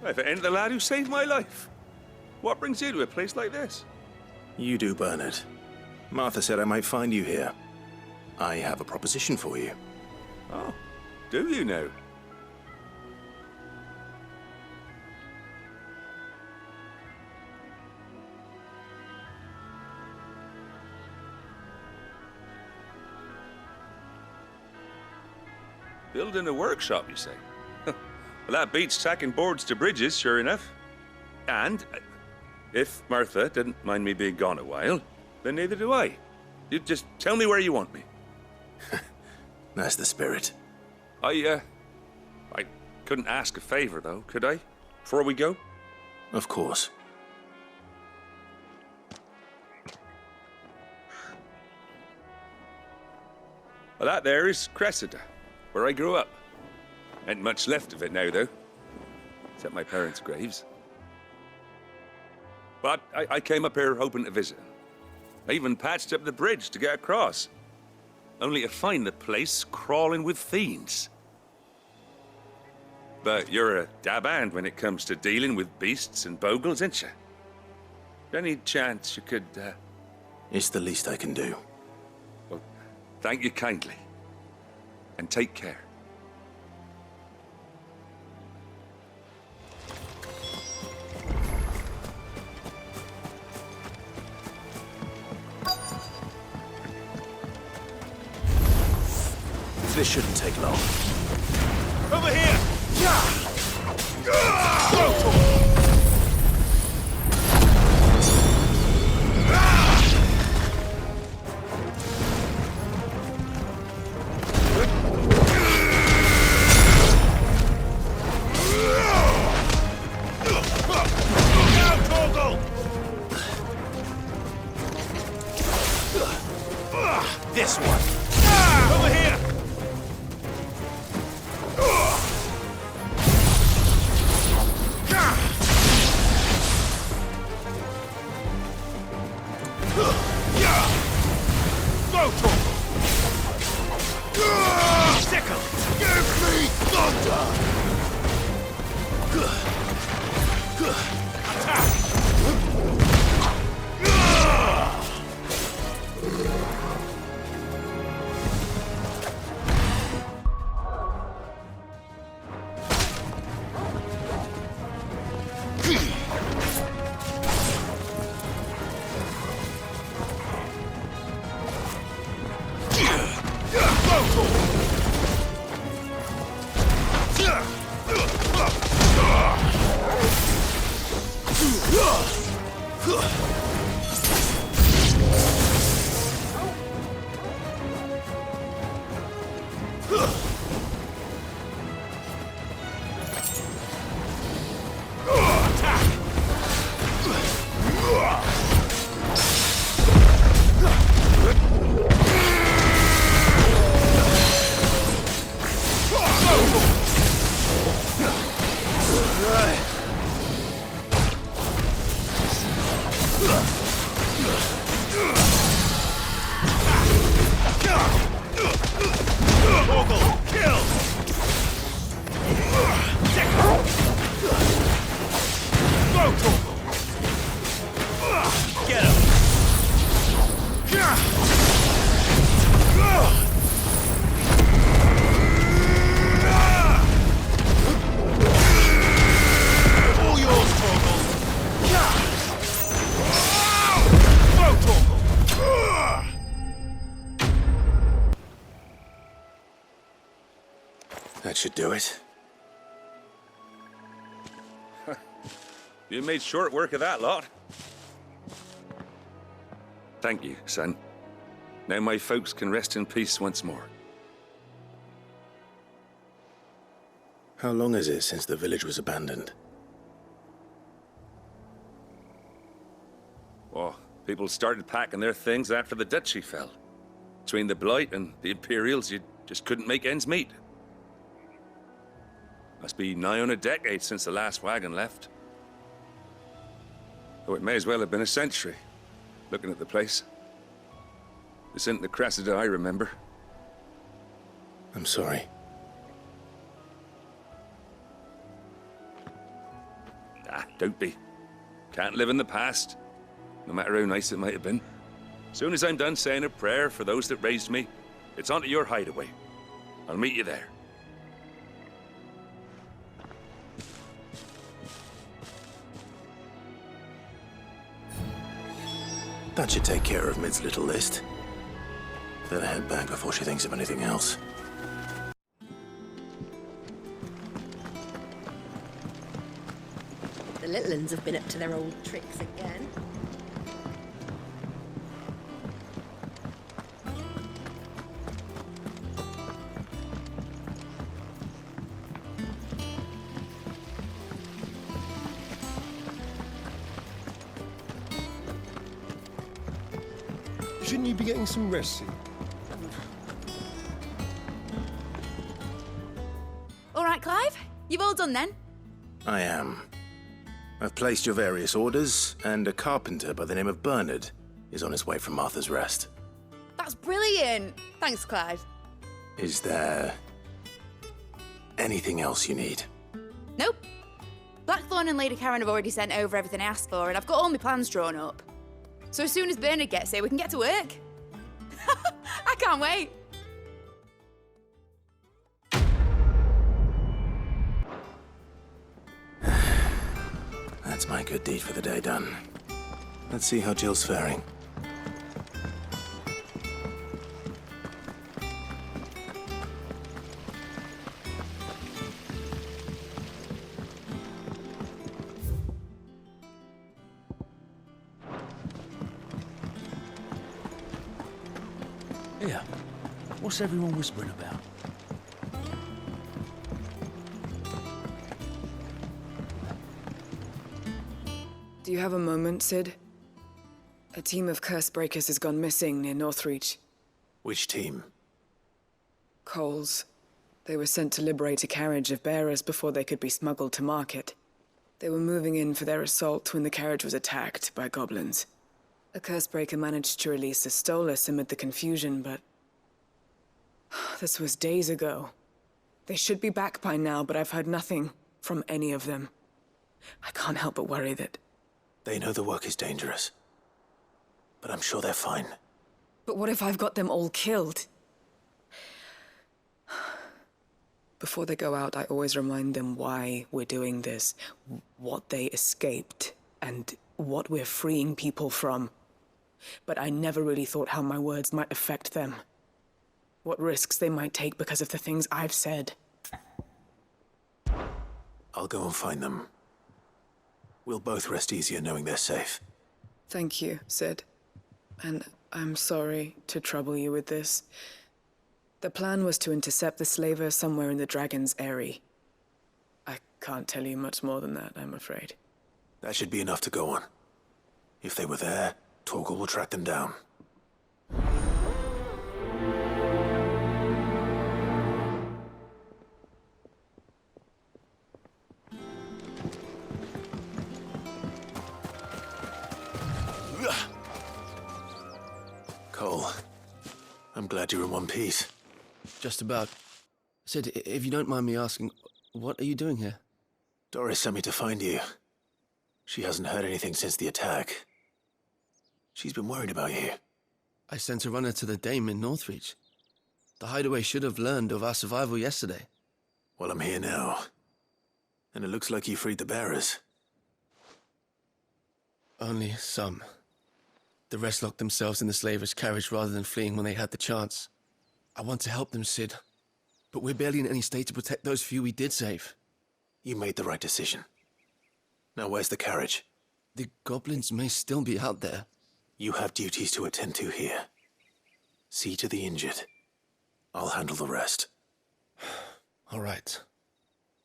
If it ain't the lad who saved my life. What brings you to a place like this? You do, Bernard. Martha said I might find you here. I have a proposition for you. Oh, do you now? Building a workshop, you say? Well, that beats tacking boards to bridges, sure enough. And if Martha didn't mind me being gone a while, then neither do I. You just tell me where you want me. That's the spirit. I couldn't ask a favor, though, could I? Before we go? Of course. Well, that there is Cressida, where I grew up. Ain't much left of it now, though. Except my parents' graves. But I came up here hoping to visit. I even patched up the bridge to get across. Only to find the place crawling with fiends. But you're a dab hand when it comes to dealing with beasts and bogles, ain't you? Any chance you could, It's the least I can do. Well, thank you kindly. And take care. This shouldn't take long. Over here! This one! Over here! That should do it. You made short work of that lot. Thank you, son. Now my folks can rest in peace once more. How long is it since the village was abandoned? Oh, people started packing their things after the duchy fell. Between the Blight and the Imperials, you just couldn't make ends meet. Must be nigh on a decade since the last wagon left. Oh, it may as well have been a century, looking at the place. This isn't the Cressida I remember. I'm sorry. don't be. Can't live in the past, no matter how nice it might have been. Soon as I'm done saying a prayer for those that raised me, it's on to your hideaway. I'll meet you there. That should take care of Mid's little list. Better head back before she thinks of anything else. The little uns have been up to their old tricks again. Shouldn't you be getting some rest soon? All right, Clive. You've all done then? I am. I've placed your various orders, and a carpenter by the name of Bernard is on his way from Martha's Rest. That's brilliant. Thanks, Clive. Is there anything else you need? Nope. Blackthorn and Lady Karen have already sent over everything I asked for, and I've got all my plans drawn up. So as soon as Bernard gets here, we can get to work. I can't wait. That's my good deed for the day done. Let's see how Jill's faring. Yeah. What's everyone whispering about? Do you have a moment, Sid? A team of curse breakers has gone missing near Northreach. Which team? Coles. They were sent to liberate a carriage of bearers before they could be smuggled to market. They were moving in for their assault when the carriage was attacked by goblins. A curse breaker managed to release a Stolas amid the confusion, but this was days ago. They should be back by now, but I've heard nothing from any of them. I can't help but worry that... They know the work is dangerous, but I'm sure they're fine. But what if I've got them all killed? Before they go out, I always remind them why we're doing this, what they escaped, and what we're freeing people from. But I never really thought how my words might affect them. What risks they might take because of the things I've said. I'll go and find them. We'll both rest easier knowing they're safe. Thank you, Sid. And I'm sorry to trouble you with this. The plan was to intercept the slaver somewhere in the Dragon's Eyrie. I can't tell you much more than that, I'm afraid. That should be enough to go on. If they were there, Torgal will track them down. Cole, I'm glad you're in one piece. Just about. Sid, if you don't mind me asking, what are you doing here? Doris sent me to find you. She hasn't heard anything since the attack. She's been worried about you. I sent a runner to the Dame in Northreach. The hideaway should have learned of our survival yesterday. Well, I'm here now. And it looks like you freed the bearers. Only some. The rest locked themselves in the slaver's carriage rather than fleeing when they had the chance. I want to help them, Sid. But we're barely in any state to protect those few we did save. You made the right decision. Now where's the carriage? The goblins may still be out there. You have duties to attend to here. See to the injured. I'll handle the rest. All right.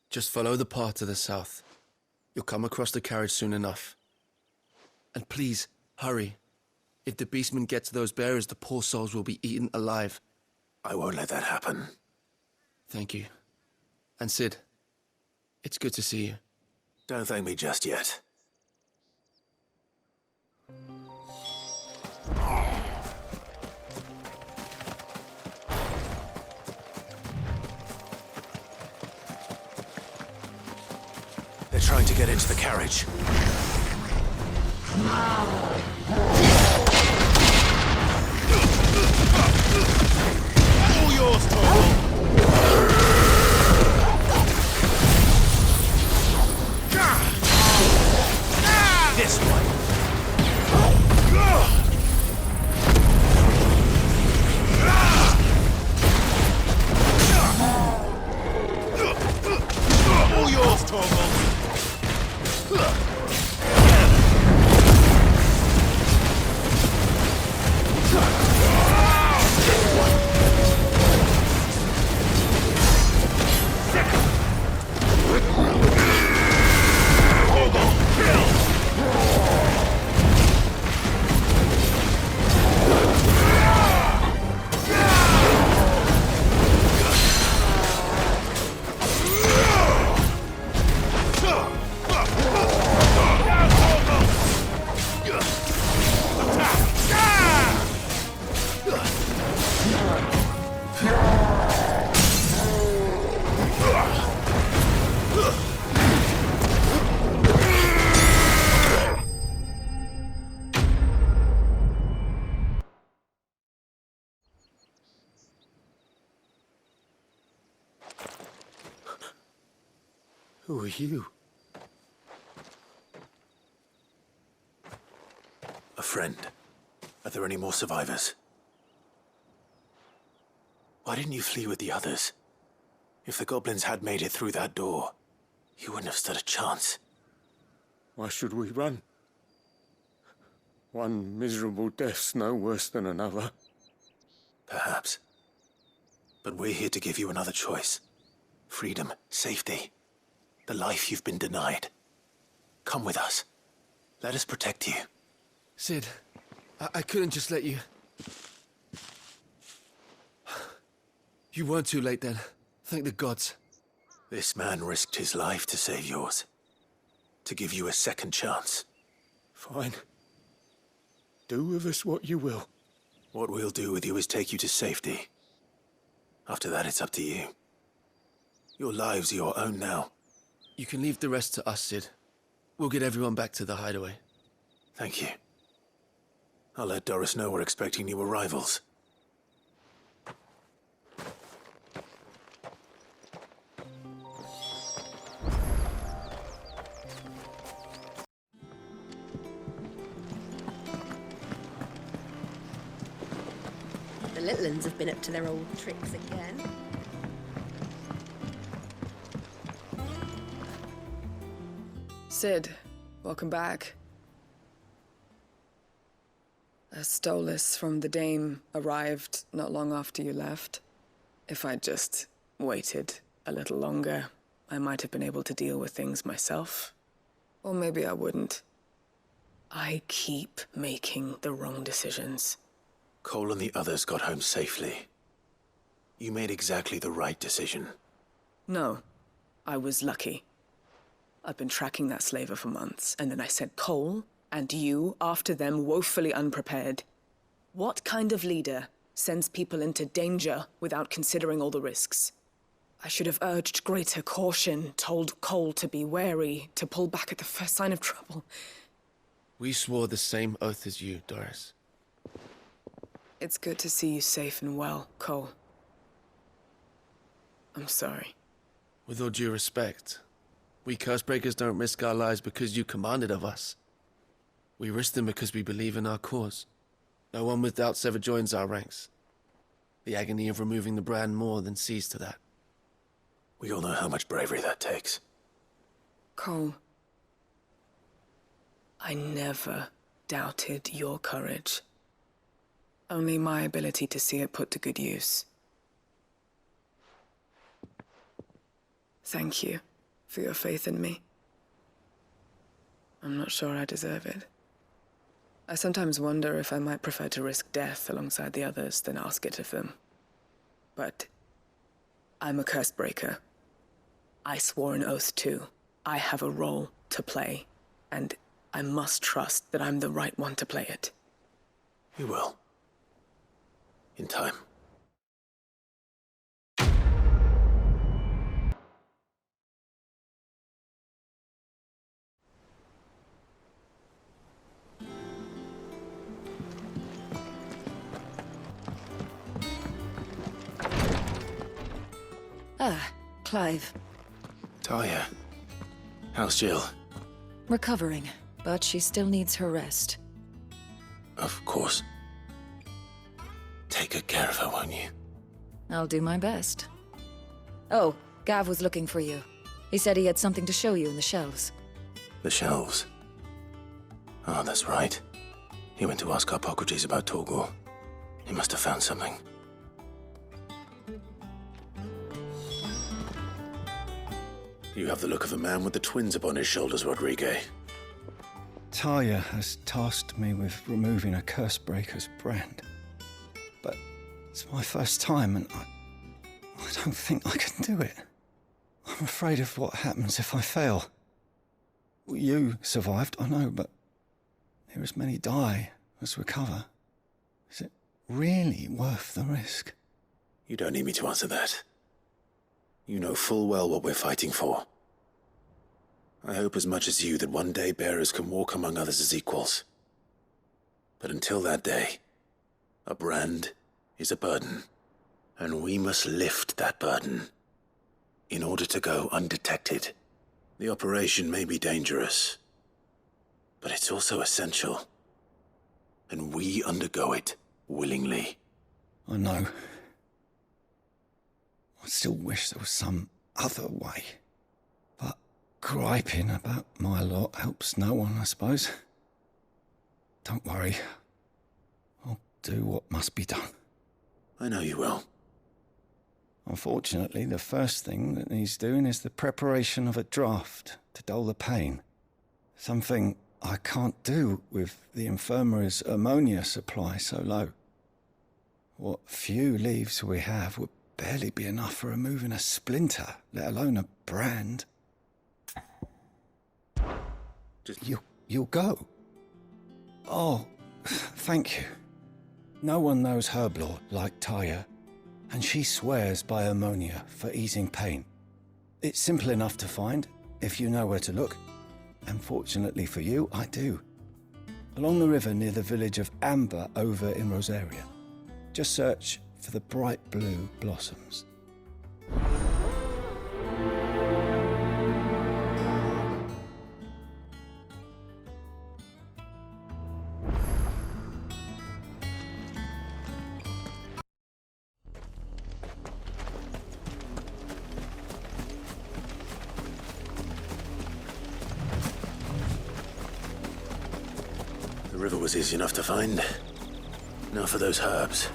Just follow the path to the south. You'll come across the carriage soon enough. And please, hurry. If the beastmen get to those bearers, the poor souls will be eaten alive. I won't let that happen. Thank you. And Sid, it's good to see you. Don't thank me just yet. They're trying to get into the carriage. All yours, Torvald! This way. All yours, Torvald! Who are you? A friend. Are there any more survivors? Why didn't you flee with the others? If the goblins had made it through that door, you wouldn't have stood a chance. Why should we run? One miserable death's no worse than another. Perhaps. But we're here to give you another choice. Freedom, safety. The life you've been denied. Come with us. Let us protect you. Sid, I couldn't just let you... You weren't too late then. Thank the gods. This man risked his life to save yours. To give you a second chance. Fine. Do with us what you will. What we'll do with you is take you to safety. After that, it's up to you. Your lives are your own now. You can leave the rest to us, Sid. We'll get everyone back to the hideaway. Thank you. I'll let Doris know we're expecting new arrivals. The little uns have been up to their old tricks again. Sid, welcome back. A Stolas from the Dame arrived not long after you left. If I'd just waited a little longer, I might have been able to deal with things myself. Or maybe I wouldn't. I keep making the wrong decisions. Cole and the others got home safely. You made exactly the right decision. No, I was lucky. I've been tracking that slaver for months, and then I sent Cole and you after them woefully unprepared. What kind of leader sends people into danger without considering all the risks? I should have urged greater caution, told Cole to be wary, to pull back at the first sign of trouble. We swore the same oath as you, Doris. It's good to see you safe and well, Cole. I'm sorry. With all due respect, we Cursebreakers don't risk our lives because you commanded of us. We risk them because we believe in our cause. No one with doubts ever joins our ranks. The agony of removing the brand more than sees to that. We all know how much bravery that takes. Cole, I never doubted your courage. Only my ability to see it put to good use. Thank you for your faith in me. I'm not sure I deserve it. I sometimes wonder if I might prefer to risk death alongside the others than ask it of them. But I'm a Cursebreaker. I swore an oath too. I have a role to play, and I must trust that I'm the right one to play it. You will. In time. Ah, Clive. Talia. How's Jill? Recovering, but she still needs her rest. Of course. Take good care of her, won't you? I'll do my best. Oh, Gav was looking for you. He said he had something to show you in the shelves. The shelves. Oh, that's right. He went to ask Hippocrates about Torgor. He must have found something. You have the look of a man with the twins upon his shoulders, Rodrigue. Talia has tasked me with removing a Cursebreaker's brand. But it's my first time, and I don't think I can do it. I'm afraid of what happens if I fail. You survived, I know, but there as many die as recover. Is it really worth the risk? You don't need me to answer that. You know full well what we're fighting for. I hope as much as you that one day bearers can walk among others as equals. But until that day, a brand is a burden, and we must lift that burden in order to go undetected. The operation may be dangerous, but it's also essential, and we undergo it willingly. I know. I still wish there was some other way. But griping about my lot helps no one, I suppose. Don't worry. I'll do what must be done. I know you will. Unfortunately, the first thing that needs doing is the preparation of a draft to dull the pain. Something I can't do with the infirmary's ammonia supply so low. What few leaves we have would barely be enough for removing a splinter, let alone a brand. You'll go? Oh, thank you. No one knows herb lore like Talia, and she swears by ammonia for easing pain. It's simple enough to find, if you know where to look. And fortunately for you, I do. Along the river near the village of Amber over in Rosaria. Just search for the bright blue blossoms. The river was easy enough to find. Now for those herbs.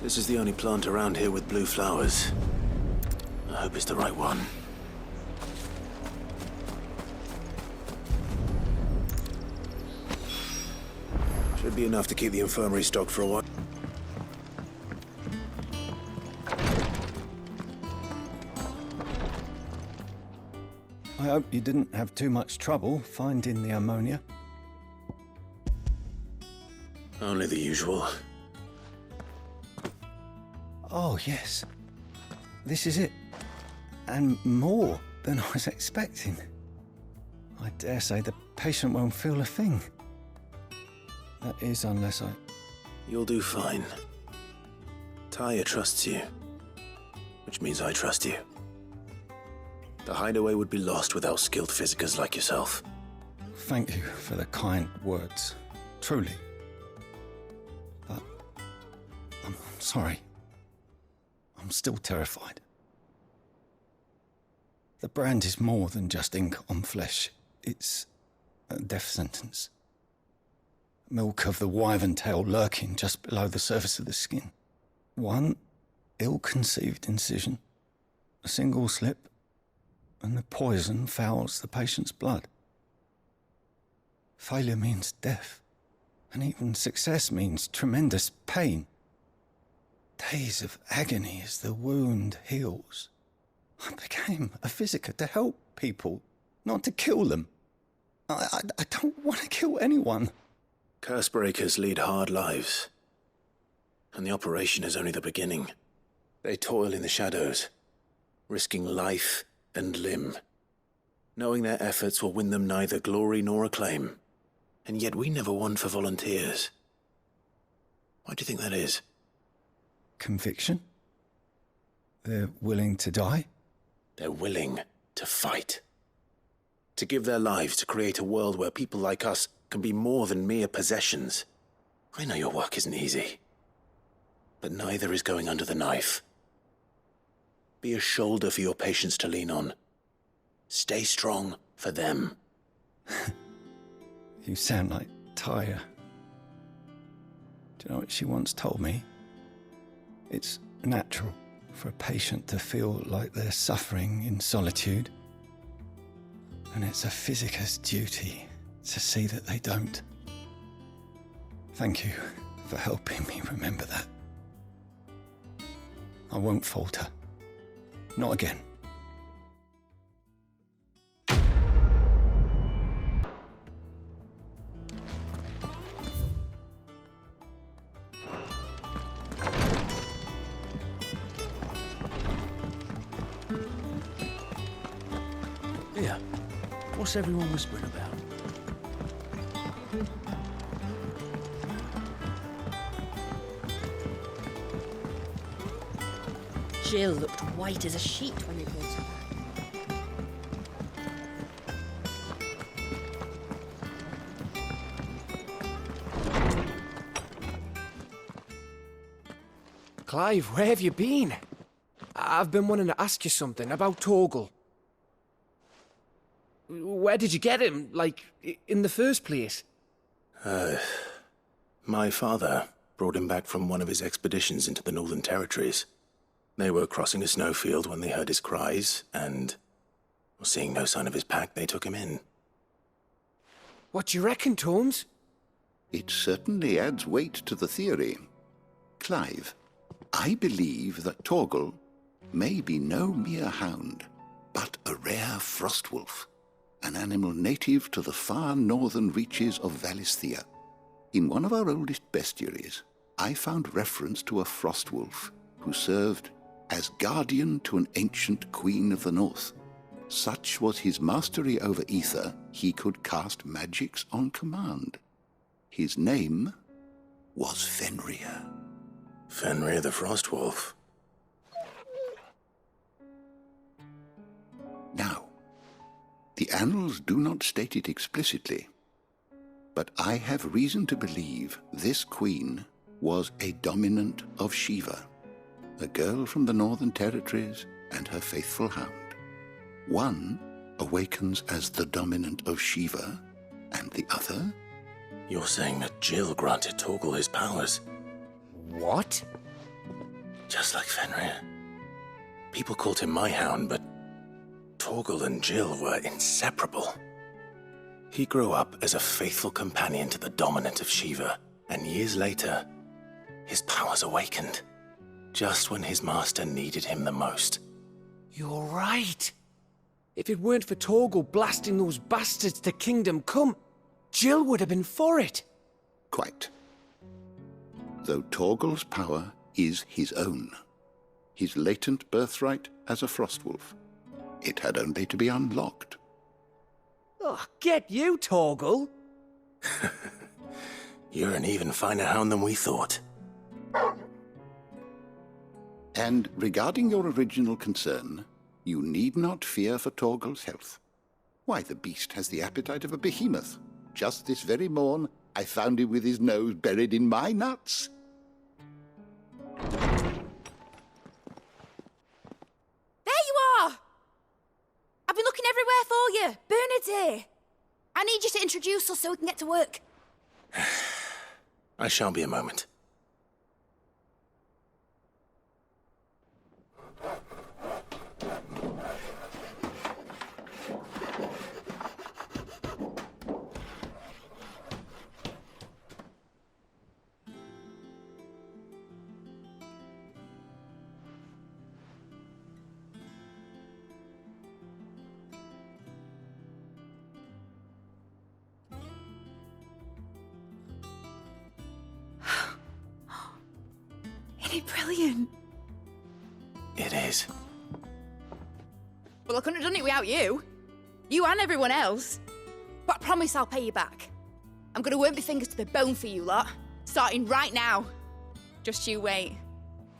This is the only plant around here with blue flowers. I hope it's the right one. Should be enough to keep the infirmary stocked for a while. I hope you didn't have too much trouble finding the ammonia. Only the usual. Oh, yes. This is it. And more than I was expecting. I dare say the patient won't feel a thing. That is, unless I... You'll do fine. Talia trusts you, which means I trust you. The hideaway would be lost without skilled physicers like yourself. Thank you for the kind words. Truly. But... I'm sorry. I'm still terrified. The brand is more than just ink on flesh. It's a death sentence. Milk of the wyvern tail lurking just below the surface of the skin. One ill-conceived incision, a single slip, and the poison fouls the patient's blood. Failure means death, and even success means tremendous pain. Days of agony as the wound heals. I became a physicker to help people, not to kill them. I don't want to kill anyone. Cursebreakers lead hard lives. And the operation is only the beginning. They toil in the shadows, risking life and limb, knowing their efforts will win them neither glory nor acclaim. And yet we never won for volunteers. Why do you think that is? Conviction? They're willing to die? They're willing to fight. To give their lives to create a world where people like us can be more than mere possessions. I know your work isn't easy, but neither is going under the knife. Be a shoulder for your patients to lean on. Stay strong for them. You sound like Tyre. Do you know what she once told me? It's natural for a patient to feel like they're suffering in solitude. And it's a physicist's duty to see that they don't. Thank you for helping me remember that. I won't falter. Not again. Yeah. What's everyone whispering about? Jill looked white as a sheet when you brought her back. Clive, where have you been? I've been wanting to ask you something about Torgal. Where did you get him, like, in the first place? My father brought him back from one of his expeditions into the Northern Territories. They were crossing a snowfield when they heard his cries, and, seeing no sign of his pack, they took him in. What do you reckon, Torms? It certainly adds weight to the theory. Clive, I believe that Torgal may be no mere hound, but a rare frostwolf, an animal native to the far northern reaches of Valisthea. In one of our oldest bestiaries, I found reference to a frostwolf who served as guardian to an ancient queen of the north. Such was his mastery over ether, he could cast magics on command. His name was Fenrir. Fenrir the Frostwolf. Now, the annals do not state it explicitly, but I have reason to believe this queen was a dominant of Shiva, a girl from the Northern Territories and her faithful hound. One awakens as the dominant of Shiva, and the other? You're saying that Jill granted Torgal his powers? What? Just like Fenrir. People called him my hound, but Torgal and Jill were inseparable. He grew up as a faithful companion to the dominant of Shiva, and years later, his powers awakened, just when his master needed him the most. You're right. If it weren't for Torgal blasting those bastards to Kingdom Come, Jill would have been for it. Quite. Though Torgal's power is his own, his latent birthright as a frostwolf. It had only to be unlocked. Oh, get you, Torgal! You're an even finer hound than we thought. And regarding your original concern, you need not fear for Torgal's health. Why, the beast has the appetite of a behemoth. Just this very morn, I found him with his nose buried in my nuts. There you are! I've been looking everywhere for you. Bernard's here. I need you to introduce us so we can get to work. I shan't be a moment. Isn't it brilliant? It is. Well, I couldn't have done it without you. You and everyone else. But I promise I'll pay you back. I'm gonna work my fingers to the bone for you lot, starting right now. Just you wait.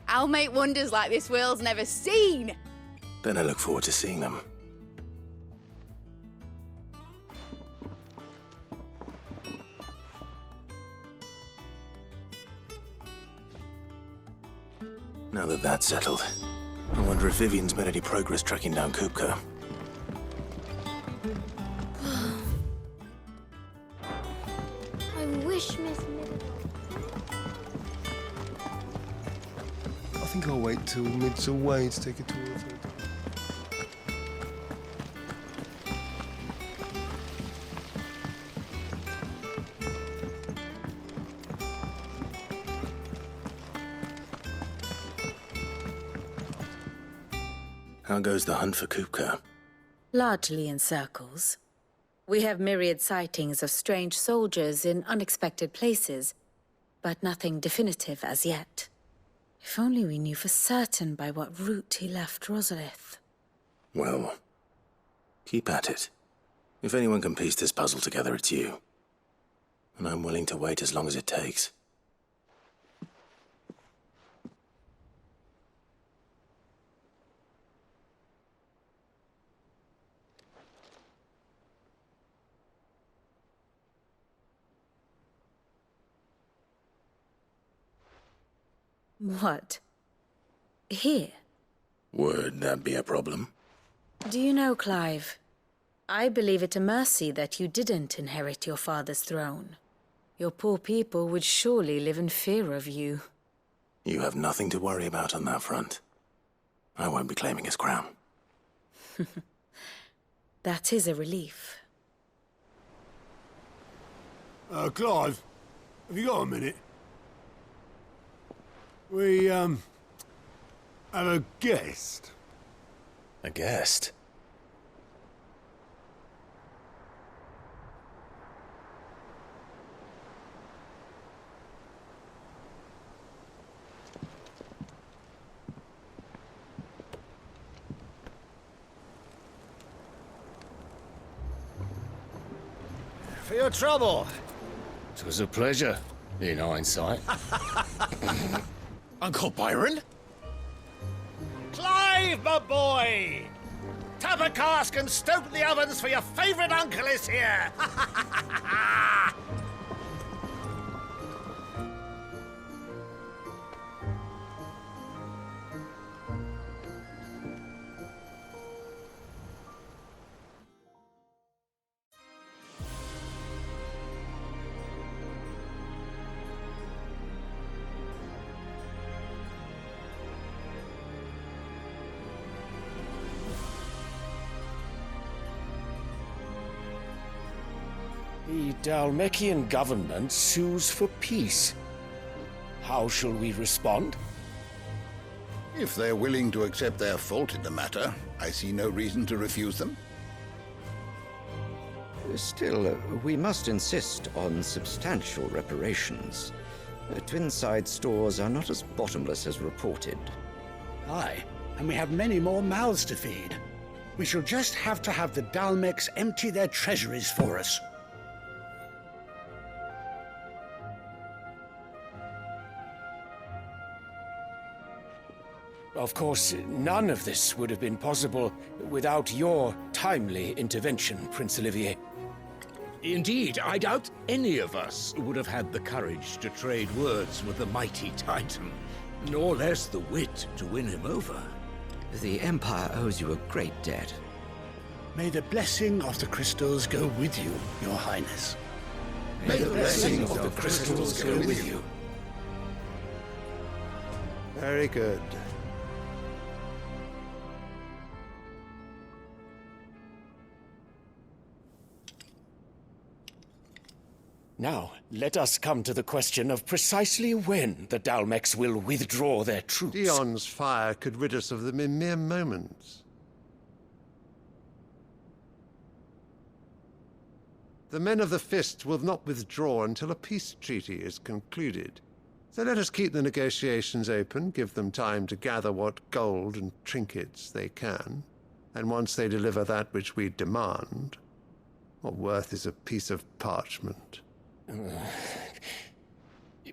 I'll make wonders like this world's never seen. Then I look forward to seeing them. Now that that's settled, I wonder if Vivian's made any progress tracking down Kupka. I wish Miss Miller... I think I'll wait till Mid's away to take a tour of her. How goes the hunt for Kupka? Largely in circles. We have myriad sightings of strange soldiers in unexpected places, but nothing definitive as yet. If only we knew for certain by what route he left Rosalith. Well, keep at it. If anyone can piece this puzzle together, it's you. And I'm willing to wait as long as it takes. What? Here? Would that be a problem? Do you know, Clive, I believe it a mercy that you didn't inherit your father's throne. Your poor people would surely live in fear of you. You have nothing to worry about on that front. I won't be claiming his crown. That is a relief. Clive, have you got a minute? We, have a guest. A guest? For your trouble. It was a pleasure, in hindsight. Uncle Byron? Clive, my boy! Tap a cask and stoke the ovens for your favourite uncle is here! The Dalmekian government sues for peace. How shall we respond? If they're willing to accept their fault in the matter, I see no reason to refuse them. Still, we must insist on substantial reparations. Twinside stores are not as bottomless as reported. Aye, and we have many more mouths to feed. We shall just have to have the Dalmeks empty their treasuries for us. Of course, none of this would have been possible without your timely intervention, Prince Olivier. Indeed, I doubt any of us would have had the courage to trade words with the mighty Titan, nor less the wit to win him over. The Empire owes you a great debt. May the blessing of the crystals go with you, Your Highness. May the blessing of the crystals go with you. Very good. Now, let us come to the question of precisely when the Dalmex will withdraw their troops. Dion's fire could rid us of them in mere moments. The men of the Fist will not withdraw until a peace treaty is concluded. So let us keep the negotiations open, give them time to gather what gold and trinkets they can, and once they deliver that which we demand, what worth is a piece of parchment?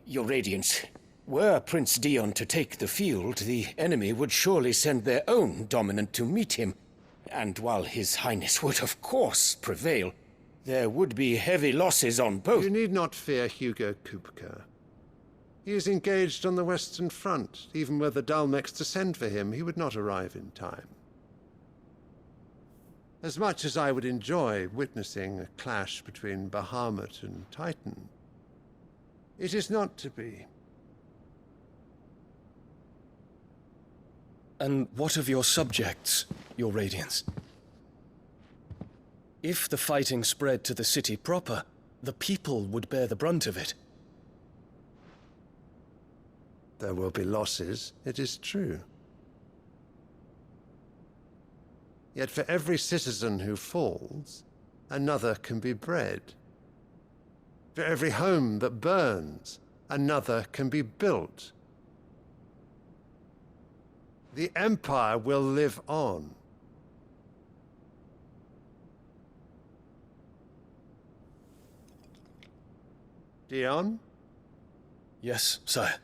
Your Radiance, were Prince Dion to take the field, the enemy would surely send their own dominant to meet him. And while His Highness would of course prevail, there would be heavy losses on both. You need not fear Hugo Kupka. He is engaged on the Western Front. Even were the Dalmex to send for him, he would not arrive in time. As much as I would enjoy witnessing a clash between Bahamut and Titan, it is not to be. And what of your subjects, Your Radiance? If the fighting spread to the city proper, the people would bear the brunt of it. There will be losses, it is true. Yet for every citizen who falls, another can be bred. For every home that burns, another can be built. The Empire will live on. Dion? Yes, sire.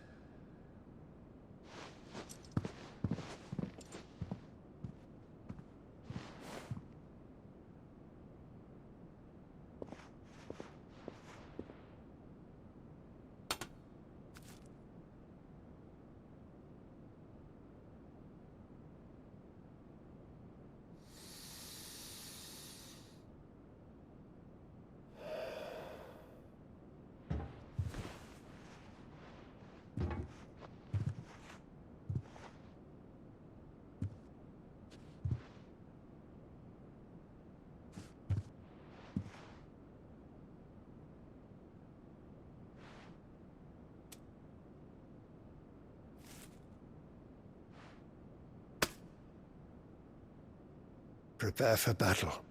Prepare for battle.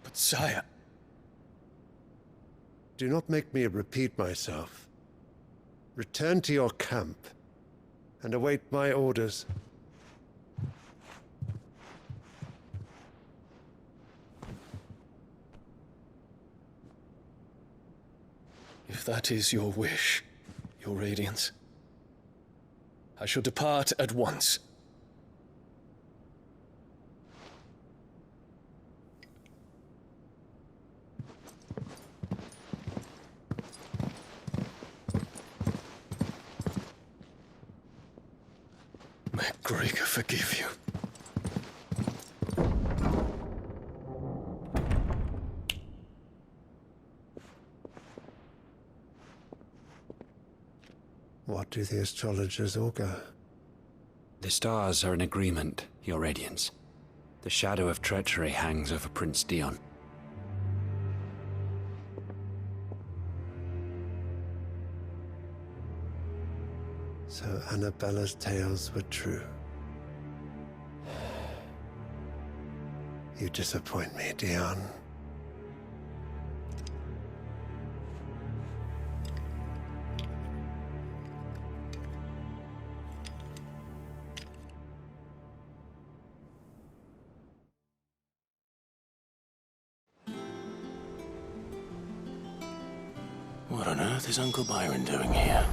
But sire... Do not make me repeat myself. Return to your camp and await my orders. If that is your wish, Your Radiance, I shall depart at once. May Gregor forgive you. What do the astrologers augur? The stars are in agreement, Your Radiance. The shadow of treachery hangs over Prince Dion. So Annabella's tales were true. You disappoint me, Dion. What on earth is Uncle Byron doing here?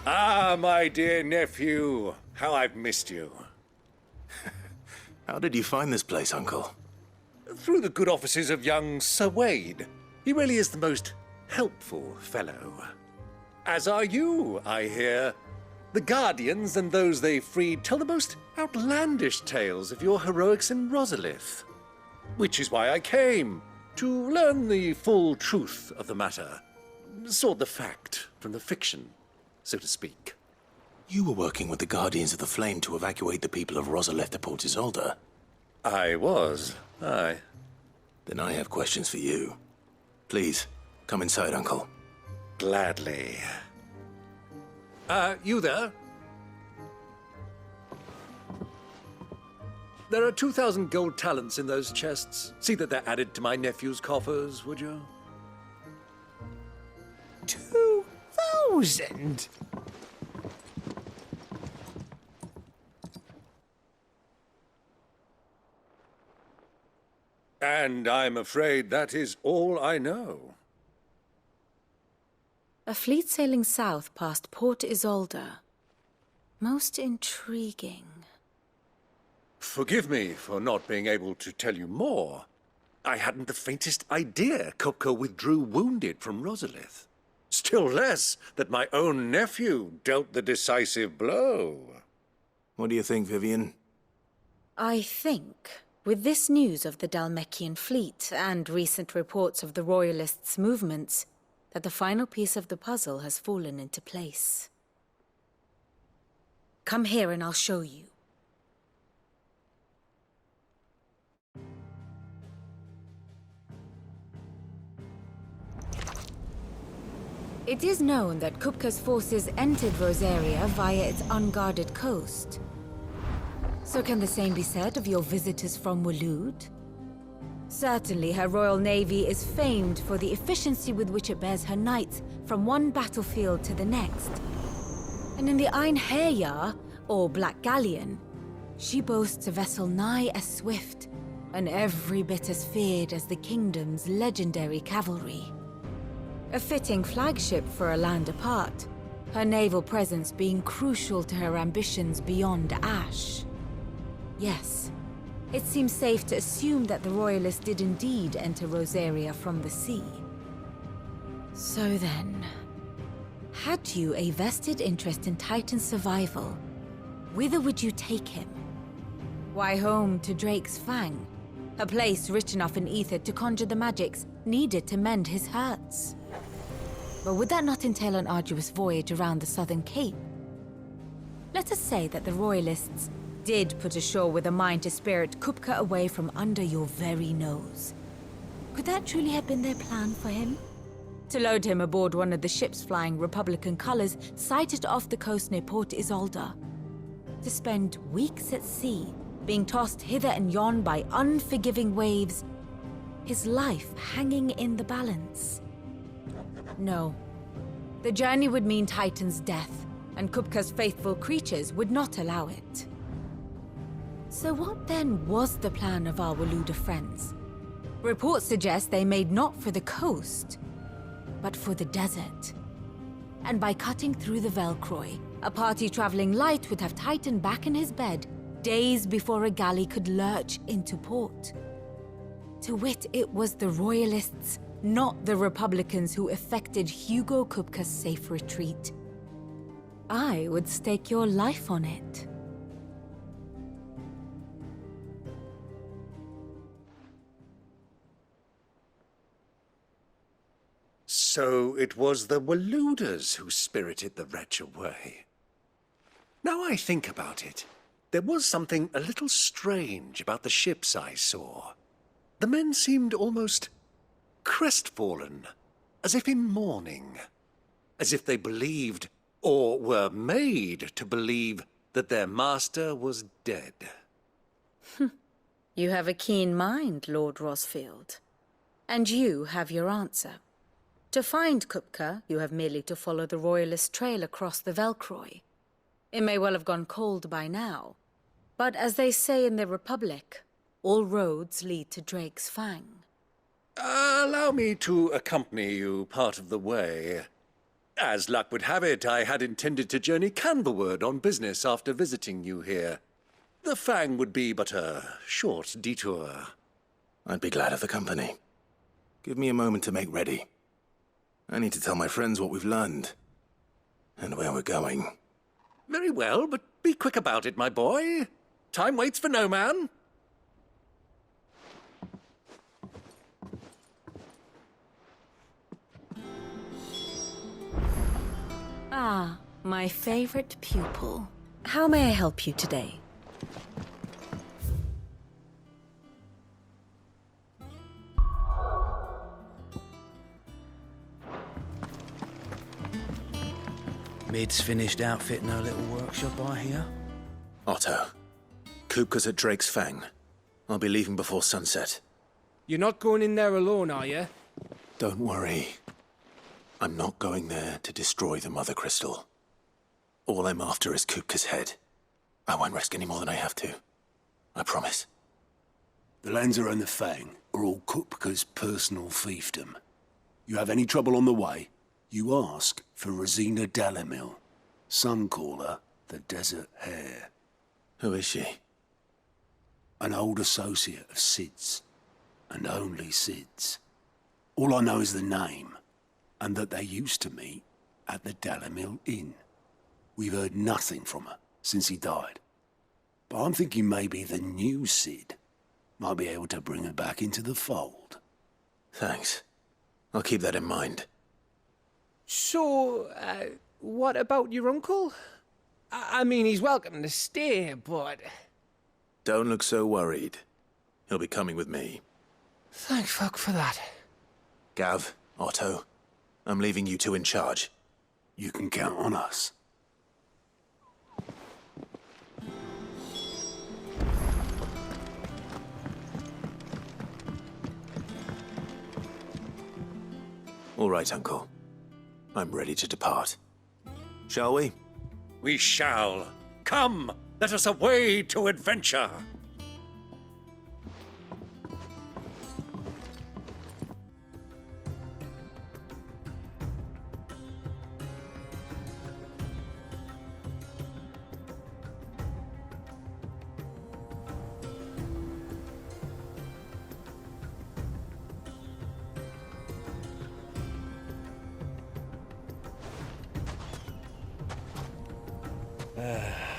Ah, my dear nephew. How I've missed you. How did you find this place, Uncle? through the good offices of young Sir Wade. He really is the most helpful fellow. As are you, I hear. The Guardians and those they freed tell the most outlandish tales of your heroics in Rosalith. Which is why I came, to learn the full truth of the matter. Sort the fact from the fiction, so to speak. You were working with the Guardians of the Flame to evacuate the people of Rosalith to Port Isolde. I was, aye. Then I have questions for you. Please, come inside, Uncle. Gladly. You there? There are 2,000 gold talents in those chests. See that they're added to my nephew's coffers, would you? 2,000? And I'm afraid that is all I know. A fleet sailing south past Port Isolde. Most intriguing. Forgive me for not being able to tell you more. I hadn't the faintest idea Kupka withdrew wounded from Rosalith. Still less that my own nephew dealt the decisive blow. What do you think, Vivian? I think, with this news of the Dhalmekian fleet and recent reports of the Royalists' movements, that the final piece of the puzzle has fallen into place. Come here and I'll show you. It is known that Kupka's forces entered Rosaria via its unguarded coast. So can the same be said of your visitors from Waloed? Certainly, her Royal Navy is famed for the efficiency with which it bears her knights from one battlefield to the next. And in the Einherjar, or Black Galleon, she boasts a vessel nigh as swift and every bit as feared as the kingdom's legendary cavalry. A fitting flagship for a land apart, her naval presence being crucial to her ambitions beyond Ash. Yes. It seems safe to assume that the Royalists did indeed enter Rosaria from the sea. So then, had you a vested interest in Titan's survival, whither would you take him? Why, home to Drake's Fang, a place rich enough in ether to conjure the magics needed to mend his hurts. But would that not entail an arduous voyage around the southern cape? Let us say that the Royalists did put ashore with a mind to spirit Kupka away from under your very nose. Could that truly have been their plan for him? To load him aboard one of the ships flying Republican colors sighted off the coast near Port Isolde. To spend weeks at sea, being tossed hither and yon by unforgiving waves, his life hanging in the balance. No. The journey would mean Titan's death, and Kupka's faithful creatures would not allow it. So what then was the plan of our Waloed friends? Reports suggest they made not for the coast, but for the desert. And by cutting through the Velcroy, a party traveling light would have Titan back in his bed days before a galley could lurch into port. To wit, it was the Royalists, not the Republicans, who effected Hugo Kupka's safe retreat. I would stake your life on it. So it was the Waloeders who spirited the wretch away. Now I think about it, there was something a little strange about the ships I saw. The men seemed almost crestfallen, as if in mourning, as if they believed, or were made to believe, that their master was dead. You have a keen mind, Lord Rosfield. And you have your answer. To find Kupka, you have merely to follow the Royalist trail across the Velcroy. It may well have gone cold by now, but as they say in the Republic, all roads lead to Drake's Fang. Allow me to accompany you part of the way. As luck would have it, I had intended to journey Canberward on business after visiting you here. The Fang would be but a short detour. I'd be glad of the company. Give me a moment to make ready. I need to tell my friends what we've learned. And where we're going. Very well, but be quick about it, my boy. Time waits for no man. Ah, my favorite pupil. How may I help you today? Mid's finished outfitting her little workshop, I hear. Otto, Kupka's at Drake's Fang. I'll be leaving before sunset. You're not going in there alone, are you? Don't worry. I'm not going there to destroy the Mother Crystal. All I'm after is Kupka's head. I won't risk any more than I have to. I promise. The Lanza and the Fang are all Kupka's personal fiefdom. You have any trouble on the way, you ask for Rosina Dalimil. Some call her the Desert Hare. Who is she? An old associate of Sid's, and only Sid's. All I know is the name, and that they used to meet at the Dalimil Inn. We've heard nothing from her since he died. But I'm thinking maybe the new Sid might be able to bring her back into the fold. Thanks. I'll keep that in mind. So, what about your uncle? I mean, he's welcome to stay, but... Don't look so worried. He'll be coming with me. Thank fuck for that. Gav, Otto, I'm leaving you two in charge. You can count on us. All right, Uncle. I'm ready to depart. Shall we? We shall. Come, let us away to adventure.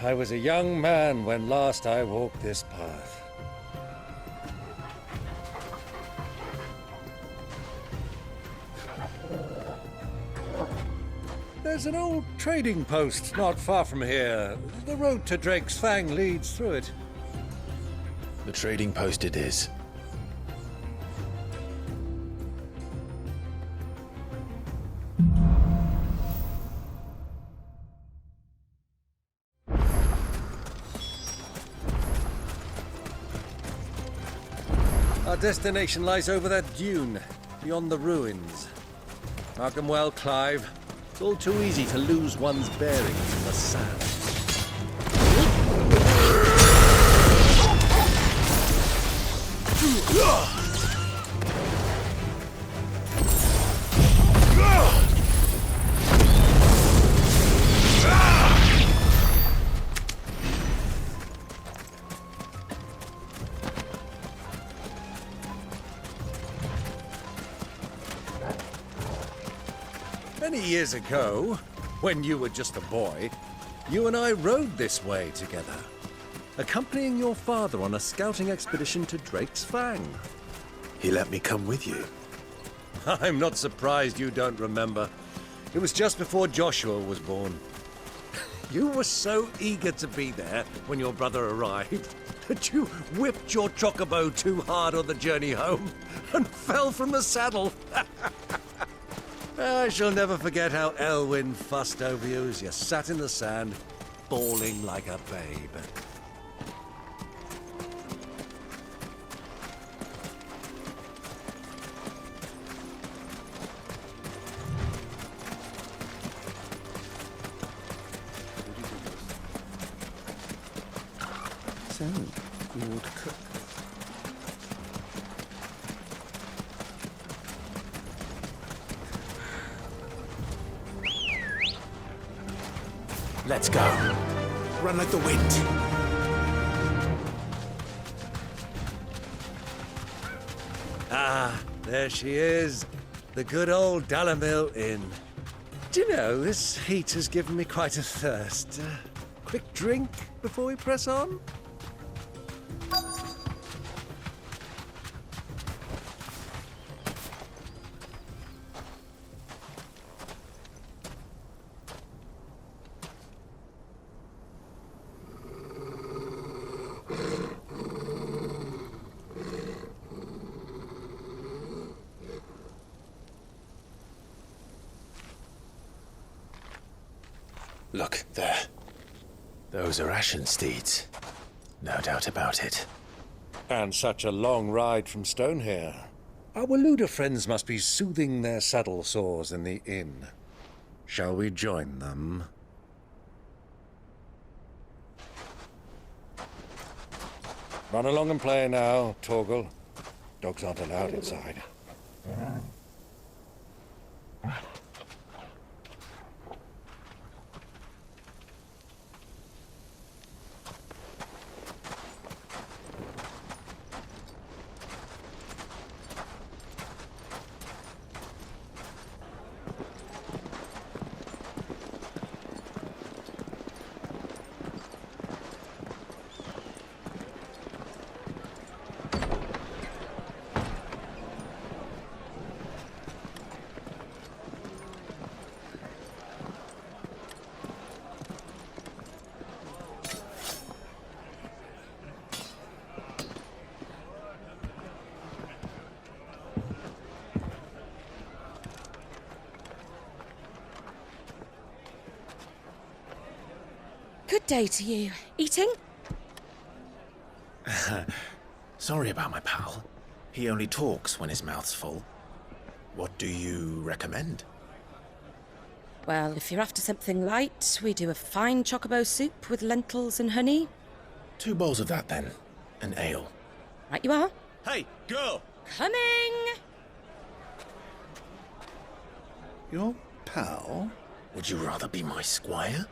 I was a young man when last I walked this path. There's an old trading post not far from here. The road to Drake's Fang leads through it. The trading post it is. Our destination lies over that dune, beyond the ruins. Mark 'em well, Clive. It's all too easy to lose one's bearings in the sand. Many years ago, when you were just a boy, you and I rode this way together, accompanying your father on a scouting expedition to Drake's Fang. He let me come with you. I'm not surprised you don't remember. It was just before Joshua was born. You were so eager to be there when your brother arrived that you whipped your chocobo too hard on the journey home and fell from the saddle. I shall never forget how Elwyn fussed over you as you sat in the sand, bawling like a babe. So, Lord Cook. Let's go. Run like the wind. Ah, there she is. The good old Dalamil Inn. Do you know, this heat has given me quite a thirst. Quick drink before we press on? Look, there. Those are Ashen steeds. No doubt about it. And such a long ride from Stonehere. Our Waluda friends must be soothing their saddle sores in the inn. Shall we join them? Run along and play now, Torgal. Dogs aren't allowed inside. Good day to you. Eating? Sorry about my pal. He only talks when his mouth's full. What do you recommend? Well, if you're after something light, we do a fine chocobo soup with lentils and honey. 2 bowls of that, then. An ale. Right you are. Hey, girl! Coming! Your pal? Would you rather be my squire?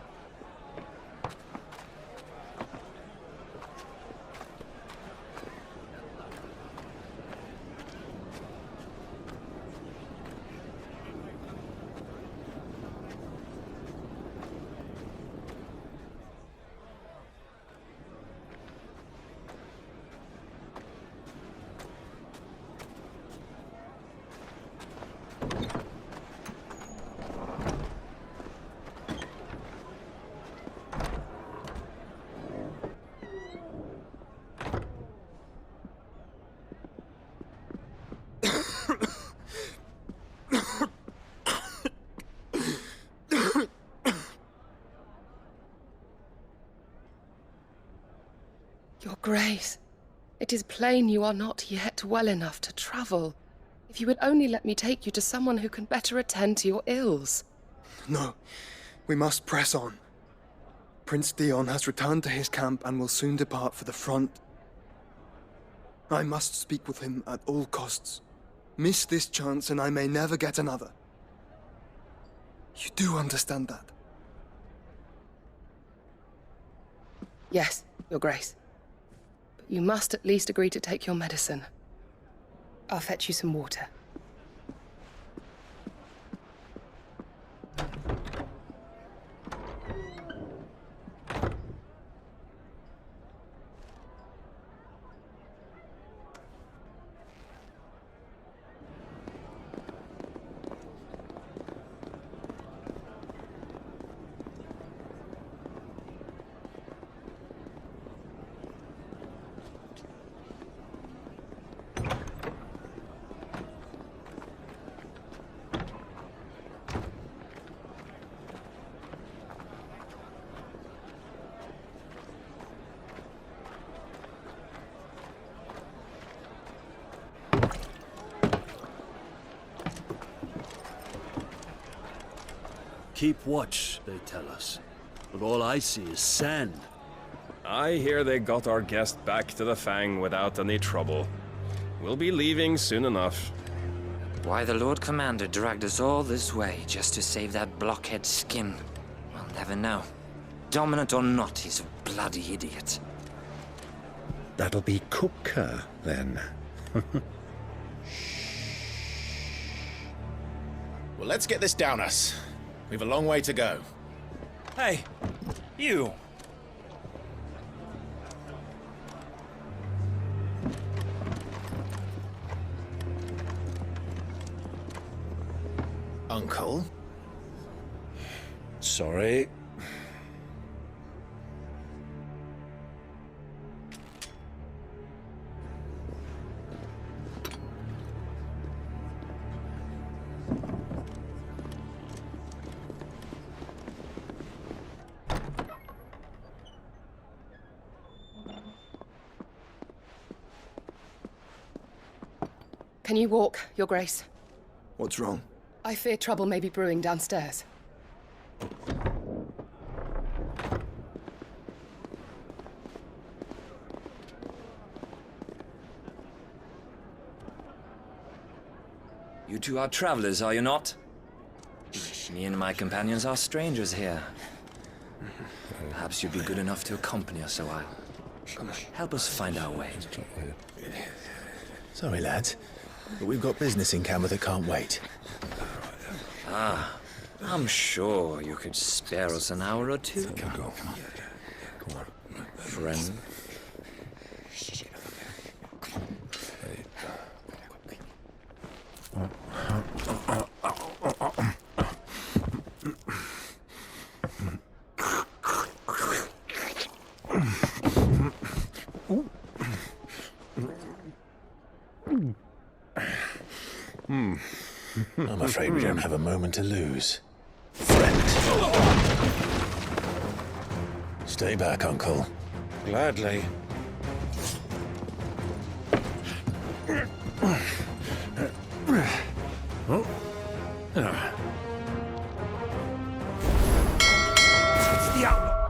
Your Grace, it is plain you are not yet well enough to travel. If you would only let me take you to someone who can better attend to your ills. No, we must press on. Prince Dion has returned to his camp and will soon depart for the front. I must speak with him at all costs. Miss this chance and I may never get another. You do understand that? Yes, Your Grace. But you must at least agree to take your medicine. I'll fetch you some water. Keep watch, they tell us. But all I see is sand. I hear they got our guest back to the Fang without any trouble. We'll be leaving soon enough. Why the Lord Commander dragged us all this way just to save that blockhead skin, we'll never know. Dominant or not, he's a bloody idiot. That'll be Kupka, then. Well, let's get this down us. We've a long way to go. Hey, you! Uncle? Sorry. Can you walk, Your Grace? What's wrong? I fear trouble may be brewing downstairs. You two are travelers, are you not? Me and my companions are strangers here. Perhaps you'd be good enough to accompany us a while. Help us find our way. Sorry, lads, but we've got business in Camber that can't wait. Ah, I'm sure you could spare us an hour or two. Come on. Friend. I'm afraid we don't have a moment to lose. Friend. Stay back, Uncle. Gladly.